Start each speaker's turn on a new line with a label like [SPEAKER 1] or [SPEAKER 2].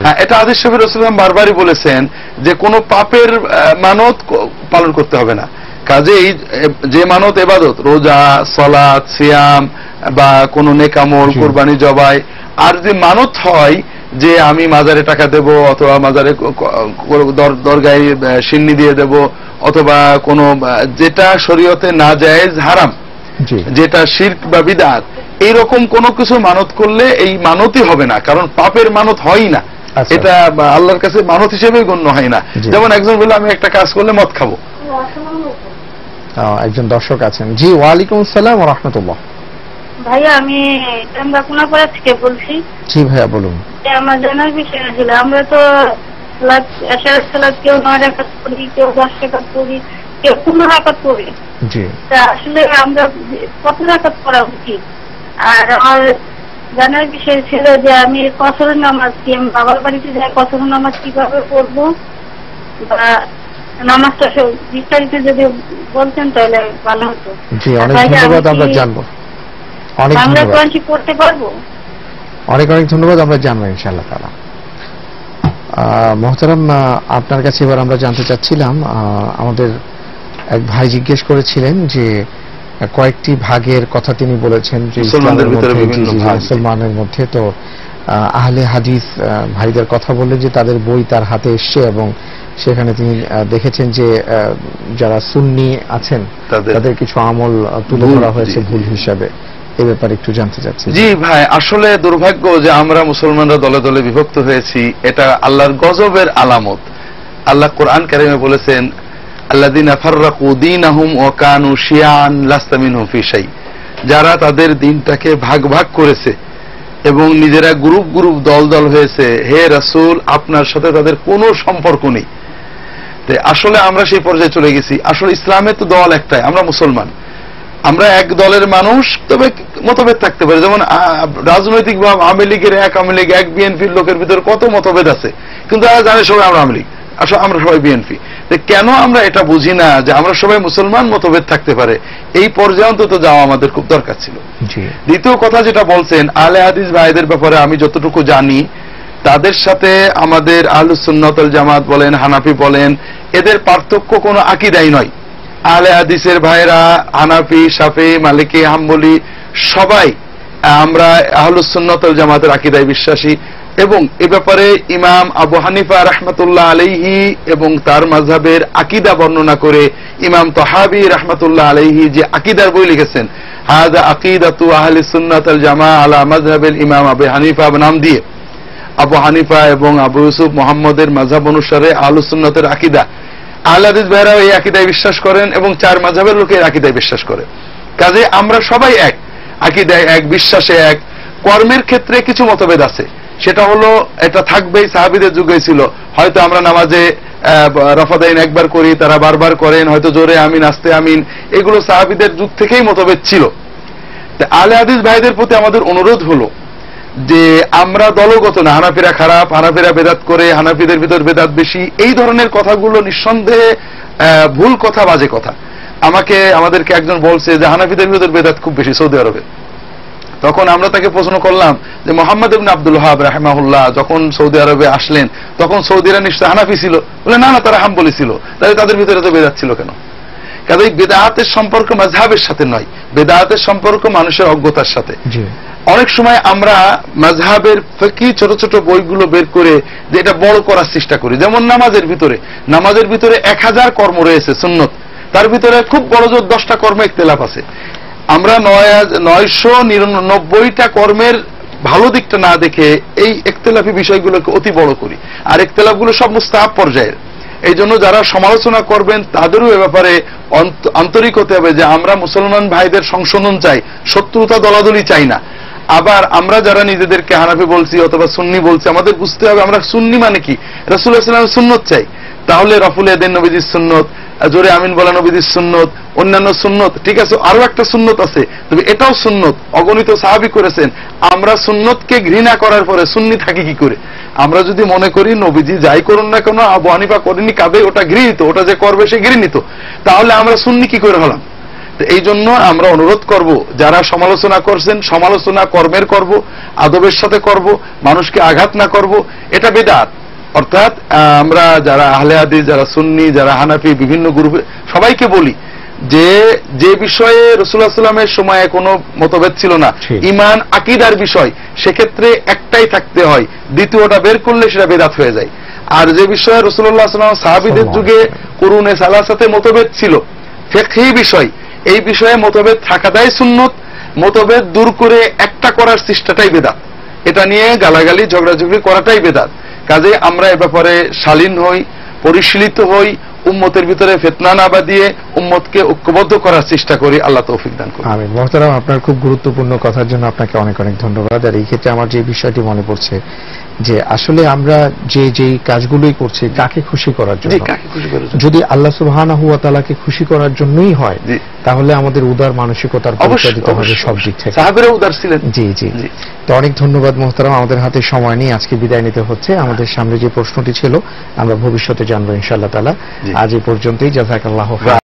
[SPEAKER 1] হ্যাঁ, এটা হাদিস শরীফে রাসূলুল্লাহ বারবারই বলেছেন যে কোনো পাপের মানত পালন করতে হবে না। কাজেই যে মানত ইবাদত, রোজা, সালাত, সিয়াম বা কোনো নেক আমল, কুরবানি জবাই, আর যে মানত হয় যে আমি মাজারে টাকা দেব অথবা মাজারে দরগায় সিন্নি দিয়ে দেব অথবা কোনো যেটা শরীয়তে না জায়েজ, হারাম, যেটা শিরক বা বিদআত, এইরকম কোনো কিছু মানত করলে এই মানতই হবে না, কারণ পাপের মানত হয় না, এটা আল্লাহর কাছে মানত হিসেবে গণ্য হয় না। যেমন একজন বলল আমি একটা কাজ করলে মদ খাবো।
[SPEAKER 2] একজন দর্শক আছেন। জি, ওয়ালাইকুম আসসালাম ওয়া রাহমাতুল্লাহ।
[SPEAKER 3] ভাইয়া আমি চান্দাকুনাপাড়া থেকে বলছি।
[SPEAKER 2] জি ভাইয়া বলুন।
[SPEAKER 3] আমার জানার বিষয় ছিল, আমরা তো কেউ 9 রাকাত পড়ি, কেউ 10 রাকাত পড়ি, কেউ 15 রাকাত পড়ি।
[SPEAKER 2] জি,
[SPEAKER 3] তা আসলে আমরা কত রাকাত পড়া উচিত? আর আমার জানার বিষয় ছিল যে আমি কসরের নামাজ কি, আমি বাবার বাড়িতে যাই, কসরের নামাজ কিভাবে পড়বো বা নামাজটা বিস্তারিত যদি বলতেন তাহলে ভালো হতো।
[SPEAKER 2] জি, অনেক ধন্যবাদ, আমরা জানবো। অনেক ধন্যবাদ,
[SPEAKER 3] পড়তে পারবো।
[SPEAKER 2] অনেক অনেক ধন্যবাদ, আমরা জানবো ইনশাআল্লাহ তাআলা। মোহতারাম, আপনার কাছে এবার আমরা জানতে চাচ্ছিলাম, আমাদের এক ভাই জিজ্ঞেস করেছিলেন যে কয়েকটি ভাগের কথা তিনি বলেছেন যে ইসলামের মধ্যে, মুসলমানের মধ্যে, তো আহলে হাদিস ভাইদের কথা বললেন যে তাদের বই তার হাতে এসছে এবং সেখানে তিনি দেখেছেন যে যারা সুন্নি আছেন তাদের কিছু আমল তুলে ধরা হয়েছে ভুল হিসাবে। এই ব্যাপারে একটু জানতে চাচ্ছি।
[SPEAKER 1] জি ভাই, আসলে দুর্ভাগ্য যে আমরা মুসলমানরা দলে দলে বিভক্ত হয়েছি, এটা আল্লাহর গজবের আলামত। আল্লাহ কোরআন কারিমে বলেছেন আল্লাযীনা ফাররাকু দীনাহুম ওয়া কানু শিয়াআন লাস্তা মিনহুম ফি শাই, যারা তাদের দিনটাকে ভাগ ভাগ করেছে এবং নিজেরা গ্রুপ গ্রুপ দল দল হয়েছে, হে রাসূল আপনার সাথে তাদের কোনো সম্পর্ক নেই। আসলে আমরা সেই পর্যায়ে চলে গেছি। আসলে ইসলামের তো দল একটাই, আমরা মুসলমান, আমরা এক দলের মানুষ, তবে মতভেদ থাকতে পারে। যেমন রাজনৈতিক ভাব আওয়ামী লীগের এক আওয়ামী লীগ, এক বিএনপির লোকের ভিতরে কত মতভেদ আছে, কিন্তু তারা জানে সবাই আমরা আওয়ামী লীগ, আসলে আমরা সবাই বিএনপি। কেন আমরা এটা বুঝি না যে আমরা সবাই মুসলমান, মতভেদ থাকতে পারে, এই পর্যায়ে অন্তত যাওয়া আমাদের খুব দরকার ছিল। দ্বিতীয় কথা যেটা বলছেন আহলে হাদিস ভাইদের ব্যাপারে, আমি যতটুকু জানি তাদের সাথে আমাদের আহলুস সুন্নাত ওয়াল জামাত বলেন, হানাফি বলেন, এদের পার্থক্য কোনো আকীদাই নয়। আহলে হাদিসের ভাইরা হানাফি, শাফি, মালিকি, হাম্বলি সবাই আমরা আহলুস সুন্নাত ওয়াল জামাতের আকীদায় বিশ্বাসী। এবং এ ব্যাপারে ইমাম আবু হানিফা রাহমাতুল্লাহ আলাইহি এবং তার মাযহাবের আকীদা বর্ণনা করে ইমাম তাহাবী রাহমাতুল্লাহ আলাইহি যে আকীদার বই লিখেছেন, হাযা আকীদাতু আহলিস সুন্নাত ওয়াল জামাআহ আলা মাযহাবিল ইমাম আবু হানিফা নাম দিয়ে, আবু হানিফা এবং আবু ইউসুফ মুহাম্মদের মাযহাব অনুসারে আহলুস সুন্নাতের আকীদা। আহলে হাদিস ভাইরা এই আকীদায় বিশ্বাস করেন এবং চার মাযহাবের লোকে এই আকীদায় বিশ্বাস করে। কাজে আমরা সবাই এক, আকীদায় এক, বিশ্বাসে এক। কর্মের ক্ষেত্রে কিছু মতভেদ আছে, সেটা হলো এটা থাকবেই, সাহাবীদের যুগে ছিল। হয়তো আমরা নামাজে রফাদাইন একবার করি, তারা বারবার করেন, হয়তো জোরে আমিন, আস্তে আমিন, এগুলো সাহাবীদের যুগ থেকেই মতভেদ ছিল। আহলে হাদিস ভাইদের প্রতি আমাদের অনুরোধ হলো যে আমরা দলগত না, হানাফিরা খারাপ, হানাফিরা বেদাত করে, হানাফিদের ভিতর বেদাত বেশি, এই ধরনের কথাগুলো নিঃসন্দেহে ভুল কথা, বাজে কথা। আমাদেরকে একজন বলছে যে হানাফিদের ভিতর বেদাত খুব বেশি সৌদি আরবে। তখন আমরা তাকে প্রশ্ন করলাম যে মুহাম্মদ ইবনে আব্দুল ওয়াহাব রাহিমাহুল্লাহ যখন সৌদি আরবে আসলেন তখন সৌদিরা নিশ্চয় হানাফি ছিল? বলে না না, তারা হাম্বলি ছিল। তাহলে তাদের ভিতরে তো বেদাত ছিল কেন? কাজেই বেদাতের সম্পর্ক মাযহাবের সাথে নয়, বেদাতের সম্পর্ক মানুষের অজ্ঞতার সাথে। অনেক সময় আমরা মাযহাবের ফিকহি ছোট ছোট বইগুলো বের করে যে এটা বড় করার চেষ্টা করি। যেমন নামাজের ভিতরে 1000 কর্ম রয়েছে সুন্নত, তার ভিতরে খুব বড় জোর 10টা কর্মে ইখতিলাফ আছে। আমরা 999টা কর্মের ভালো দিকটা না দেখে এই ইখতিলাফি বিষয়গুলোকে অতি বড় করি, আর ইখতিলাফগুলো সব মুস্তাহাব পর্যায়ের। এই জন্য যারা সমালোচনা করবেন তাদেরও এ ব্যাপারে আন্তরিক হতে হবে যে আমরা মুসলমান ভাইদের সংশোধন চাই, শত্রুতা দলাদলি চাই না। আবার আমরা যারা নিজেদেরকে হানাফি বলছি অথবা সুন্নি বলছি, আমাদের বুঝতে হবে আমরা সুন্নি মানে কি, রাসূলুল্লাহ সাল্লাল্লাহু আলাইহি ওয়াসাল্লামের সুন্নত চাই। তাহলে রফুল ইয়াদাইন নবীজির সুন্নত, জোরে আমিন বলা নবীজির সুন্নত, অন্যান্য সুন্নত, ঠিক আছে, আরো একটা সুন্নত আছে, তবে এটাও সুন্নত, অগণিত সাহাবী করেছেন। আমরা সুন্নতকে ঘৃণা করার পরে সুন্নি থাকি কি করে? আমরা যদি মনে করি নবীজি যাই করুন না কেন, আবু হানিফা করেনি, কাবে ওটা ঘৃণিত, ওটা যে করবে সে ঘৃণিত, তাহলে আমরা সুন্নি কি করে হলাম? তো এই জন্য আমরা অনুরোধ করব, যারা সমালোচনা করছেন, সমালোচনা কর্মের করব, আদবের সাথে করব, মানুষকে আঘাত না করব, এটা বিদআত। অর্থাৎ আমরা যারা আহলে হাদিস, যারা সুন্নি, যারা হানাফি, বিভিন্ন গ্রুপে সবাইকে বলি যে যে বিষয়ে রাসূলুল্লাহ সাল্লাল্লাহু আলাইহি ওয়াসাল্লামের সময়ে কোনো মতভেদ ছিল না, ঈমান আকীদার বিষয়, সেক্ষেত্রে একটাই থাকতে হয়, দ্বিতীয়টা বের করলে সেটা বিদআত হয়ে যায়। আর যে বিষয়ে রাসূলুল্লাহ সাল্লাল্লাহু আলাইহি ওয়াসাল্লাম সাহাবীদের যুগে কুরুনে সালাসাতে মতভেদ ছিল, ফিকহি বিষয়, এই বিষয়ে মতভেদ থাকাটাই সুন্নত, মতভেদ দূর করে একটা করার চেষ্টাটাই বিদআত। এটা নিয়ে গালাগালি ঝগড়াঝগড়ি করাটাই বিদআত। কাজে আমরা এ ব্যাপারে শালীন হই, পরিশীলিত হই, উম্মতের ভিতরে ফিতনা না বাঁধিয়ে উম্মতকে ঐক্যবদ্ধ করার চেষ্টা করি। আল্লাহ তৌফিক দান করুন।
[SPEAKER 2] আমিন। মুহতারাম, আপনার খুব গুরুত্বপূর্ণ কথার জন্য আপনাকে অনেক অনেক ধন্যবাদ। আর এই ক্ষেত্রে আমার যে বিষয়টি মনে পড়ছে যে আসলে আমরা যে কাজগুলোই করছি কাকে খুশি করার জন্য, যদি আল্লাহ সুবহানাহু ওয়া তাআলাকে খুশি করার জন্যই হয়, তাহলে আমাদের উদার মানসিকতার পরিচয় দিতে হবে সব দিক থেকে।
[SPEAKER 1] সাহাবীরা উদার ছিলেন।
[SPEAKER 2] জি জি। তো অনেক ধন্যবাদ মুহতারাম। আমাদের হাতে সময় নেই, আজকে বিদায় নিতে হচ্ছে। আমাদের সামনে যে প্রশ্নটি ছিল আমরা ভবিষ্যতে জানবো ইনশাআল্লাহ তাআলা। আজ এই পর্যন্তই। জাযাকাল্লাহু খাইরান।